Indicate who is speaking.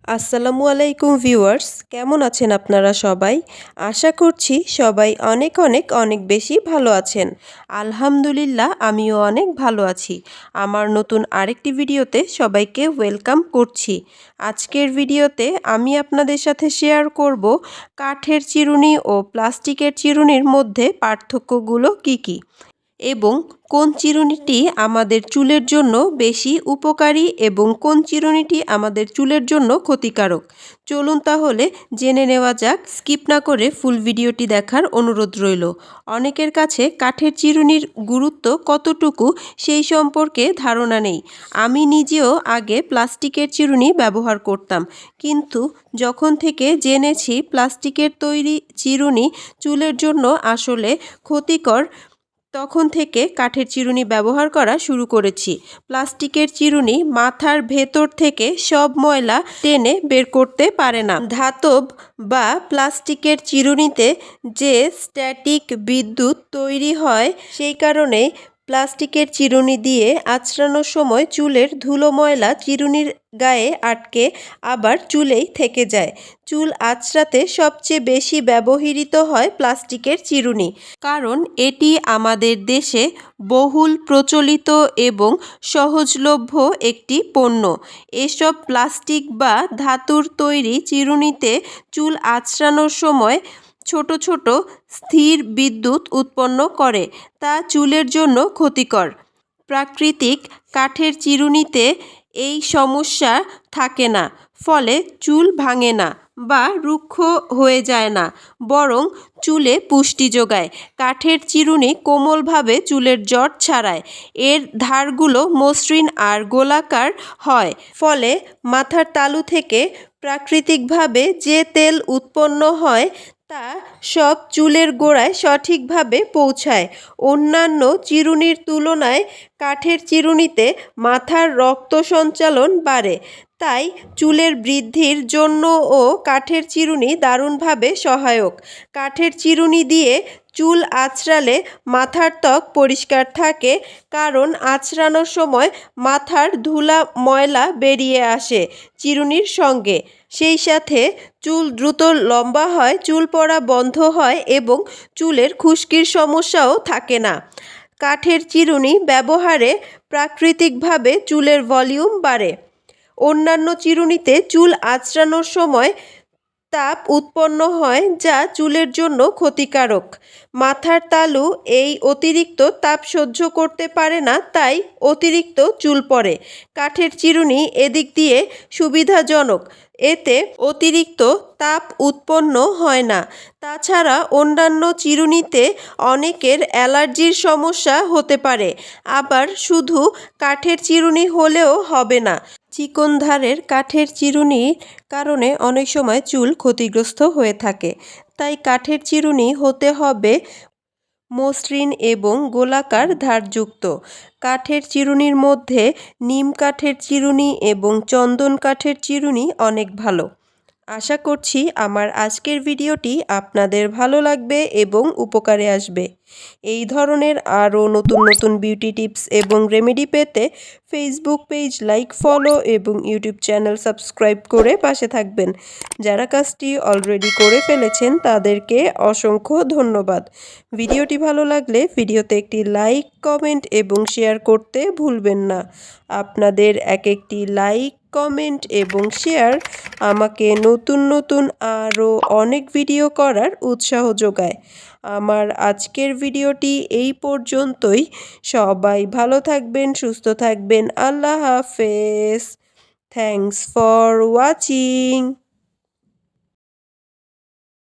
Speaker 1: আসসালামু আলাইকুম ভিউয়ার্স, কেমন আছেন আপনারা সবাই? আশা করছি সবাই অনেক অনেক অনেক বেশি ভালো আছেন। আলহামদুলিল্লাহ আমিও অনেক ভালো আছি। আমার নতুন আরেকটি ভিডিওতে সবাইকে ওয়েলকাম করছি। আজকের ভিডিওতে আমি আপনাদের সাথে শেয়ার করব কাঠের চিরুনি ও প্লাস্টিকের চিরুনির মধ্যে পার্থক্যগুলো কী কী এবং কোন চিরুনিটি আমাদের চুলের জন্য বেশি উপকারী এবং কোন চিরুনিটি আমাদের চুলের জন্য ক্ষতিকারক। চলুন তাহলে জেনে নেওয়া যাক। স্কিপ না করে ফুল ভিডিওটি দেখার অনুরোধ রইল। অনেকের কাছে কাঠের চিরুনির গুরুত্ব কতটুকু সেই সম্পর্কে ধারণা নেই। আমি নিজেও আগে প্লাস্টিকের চিরুনি ব্যবহার করতাম, কিন্তু যখন থেকে জেনেছি প্লাস্টিকের তৈরি চিরুনি চুলের জন্য আসলে ক্ষতিকর, তখন থেকে কাঠের চিরুনি ব্যবহার করা শুরু করেছি। প্লাস্টিকের চিরুনি মাথার ভেতর থেকে সব ময়লা টেনে বের করতে পারে না। ধাতব বা প্লাস্টিকের চিরুনিতে যে স্ট্যাটিক বিদ্যুৎ তৈরি হয়, সেই কারণে প্লাস্টিকের চিরুনি দিয়ে আঁচড়ানোর সময় চুলের ধুলো ময়লা চিরুনির গায়ে আটকে আবার চুলেই থেকে যায়। চুল আঁচড়াতে সবচেয়ে বেশি ব্যবহৃত হয় প্লাস্টিকের চিরুনি, কারণ এটি আমাদের দেশে বহুল প্রচলিত এবং সহজলভ্য একটি পণ্য। এসব প্লাস্টিক বা ধাতুর তৈরি চিরুনিতে চুল আঁচড়ানোর সময় ছোট ছোট স্থির বিদ্যুৎ উৎপন্ন করে, তা চুলের জন্য ক্ষতিকর। প্রাকৃতিক কাঠের চিরুনিতে এই সমস্যা থাকে না, ফলে চুল ভাঙে না বা রুক্ষ হয়ে যায় না, বরং চুলে পুষ্টি যোগায়। কাঠের চিরুনি কোমলভাবে চুলের জট ছাড়ায়। এর ধারগুলো মসৃণ আর গোলাকার হয়, ফলে মাথার তালু থেকে প্রাকৃতিকভাবে যে তেল উৎপন্ন হয় তা সব চুলের গোড়ায় সঠিকভাবে পৌঁছায়। অন্যান্য চিরুনির তুলনায় কাঠের চিরুনিতে মাথার রক্ত সঞ্চালন বাড়ে, তাই চুলের বৃদ্ধির জন্যও কাঠের চিরুনি দারুণভাবে সহায়ক। কাঠের চিরুনি দিয়ে চুল আঁচড়ালে মাথার ত্বক পরিষ্কার থাকে, কারণ আঁচড়ানোর সময় মাথার ধুলা ময়লা বেরিয়ে আসে চিরুনির সঙ্গে। সেই সাথে চুল দ্রুত লম্বা হয়, চুল পড়া বন্ধ হয় এবং চুলের খুশকির সমস্যাও থাকে না। কাঠের চিরুনি ব্যবহারে প্রাকৃতিকভাবে চুলের ভলিউম বাড়ে। অন্যান্য চিরুনিতে চুল আঁচড়ানোর সময় তাপ উৎপন্ন হয়, যা চুলের জন্য ক্ষতিকারক। মাথার তালু এই অতিরিক্ত তাপ সহ্য করতে পারে না, তাই অতিরিক্ত চুল পড়ে। কাঠের চিরুনি এদিক দিয়ে সুবিধাজনক, এতে অতিরিক্ত তাপ উৎপন্ন হয় না। তাছাড়া অন্যান্য চিরুনিতে অনেকের অ্যালার্জির সমস্যা হতে পারে, আবার শুধু কাঠের চিরুনি হলেও হবে না। চিকন ধারের কাঠের চিরুনির কারণে অনেক সময় চুল ক্ষতিগ্রস্ত হয়ে থাকে, তাই কাঠের চিরুনি হতে হবে মসৃণ এবং গোলাকার ধারযুক্ত। কাঠের চিরুনির মধ্যে নিম কাঠের চিরুনি এবং চন্দন কাঠের চিরুনি অনেক ভালো। আশা করছি আমার আজকের ভিডিওটি আপনাদের ভালো লাগবে এবং উপকারে আসবে। এই ধরনের আরও নতুন নতুন বিউটি টিপস এবং রেমেডি পেতে ফেসবুক পেজ লাইক, ফলো এবং ইউটিউব চ্যানেল সাবস্ক্রাইব করে পাশে থাকবেন। যারা কাজটি অলরেডি করে ফেলেছেন তাদেরকে অসংখ্য ধন্যবাদ। ভিডিওটি ভালো লাগলে ভিডিওতে একটি লাইক, কমেন্ট এবং শেয়ার করতে ভুলবেন না। আপনাদের এক একটি লাইক, কমেন্ট এবং শেয়ার আমাকে নতুন নতুন আরও অনেক ভিডিও করার উৎসাহ যোগায়। আমার আজকের ভিডিওটি এই পর্যন্তই। সবাই ভালো থাকবেন, সুস্থ থাকবেন। আল্লাহ হাফেজ। Thanks for watching.